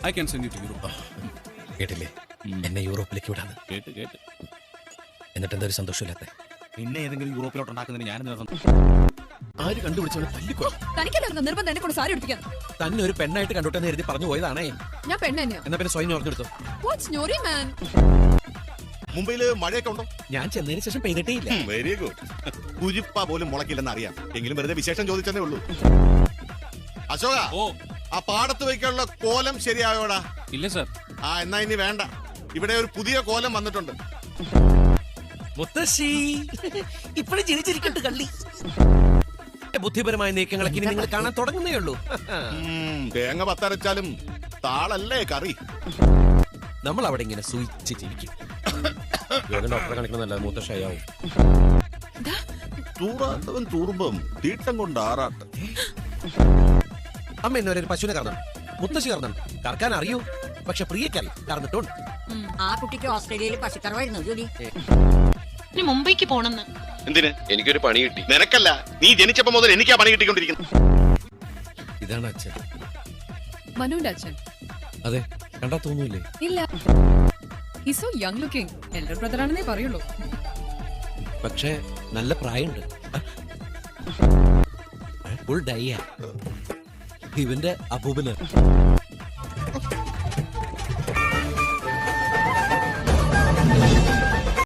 I can send you to Europe. കേട്ടില്ലേ, എന്നെ യൂറോപ്പിലേക്ക് വിടാന്ന്. കേട്ട് എന്നിട്ട് എന്തൊരു സന്തോഷമില്ലാത്ത. പിന്നെ ഏതെങ്കിലും യൂറോപ്പിലോട്ട് ഉണ്ടാക്കുന്നതിന് ഞാനെന്താ ആര് കണ്ടുപിടിച്ചവനെ തല്ലിക്കോ. തനിക്കല്ലായിരുന്നു നിർബന്ധം എന്നെ കൊണ്ട് സാരി എടുപ്പിക്കാൻ. തന്നെ ഒരു പെണ്ണായിട്ട് കണ്ടുട്ടെന്ന് എഴുതി പറഞ്ഞു പോയതാണേ. ഞാൻ പെണ്ണ് തന്നെയാ. എന്നാ പിന്നെ സ്വയം ഓർത്തെടുത്തോ. വാട്ട്സ് ന്യൂറി മാൻ? മുംബൈയില് മഴയൊക്കെ ഉണ്ടോ? ഞാൻ ചെന്നതിന് ശേഷം പെയ്തിട്ടേ ഇല്ല. Very good. കുരിപ്പ പോലും മുളക്കില്ലെന്ന് അറിയാം, എങ്കിലും വെറുതെ വിശേഷം ചോദിച്ചതേ ഉള്ളൂ. അശോക, ഓ ആ പാടത്ത് വയ്ക്കാനുള്ള കോലം ശരിയായോടാ? ഇല്ല സർ. എന്നാ ഇനി വേണ്ട, ഇവിടെ ഒരു പുതിയ കോലം വന്നിട്ടുണ്ട്. മുത്തശ്ശി ഇപ്പോഴും ജീവിച്ചിരിക്കട്ടെ കള്ളി. ബുദ്ധിപരമായ നീക്കങ്ങളൊക്കെ ഇനി നിങ്ങൾ കാണാൻ തുടങ്ങുന്നേ ഉള്ളൂ. തേങ്ങ പത്തരച്ചാലും താളല്ലേ കറി. നമ്മൾ അവിടെ ഇങ്ങനെ സൂചിച്ച് ജീവിക്കും. ഡോക്ടറെ കാണിക്കണമെന്നല്ല, മുത്തശ്ശിയാവും. തൂറാത്തവൻ തൂറുമ്പം തീട്ടം കൊണ്ട് ആറാട്ട്. അമ്മ എന്നൊരു പശുവിനെ കറന്നു, മുത്തശ്ശി കറന്നു. കറക്കാൻ അറിയൂ, പക്ഷെ പ്രിയക്കറി കറന്നിട്ടുണ്ട്. ആ കുട്ടിക്ക് ഓസ്ട്രേലിയയിൽ പശുക്കറവായിരുന്നു ജോലി. ഇനി മുംബൈക്ക് പോണെന്ന്. എന്തിന്? എനിക്കൊരു പണി കിട്ടി. നിനക്കല്ല, നീ ജനിച്ചപ്പോ മുതൽ എനിക്കാ പണി കിട്ടിക്കൊണ്ടിരിക്കുന്നു. ഇതാണ് അച്ഛൻ. മനുവിന്റെ അച്ഛൻ? അതെ, കണ്ടാ തോന്നൂല്ലേ? ഇല്ല. He's so young looking. Elder brother ആണെന്നേ പറയുള്ളൂ. പക്ഷേ നല്ല പ്രായമുണ്ട്. Full dye. ഇവന്റെ അപ്പൂപ്പന്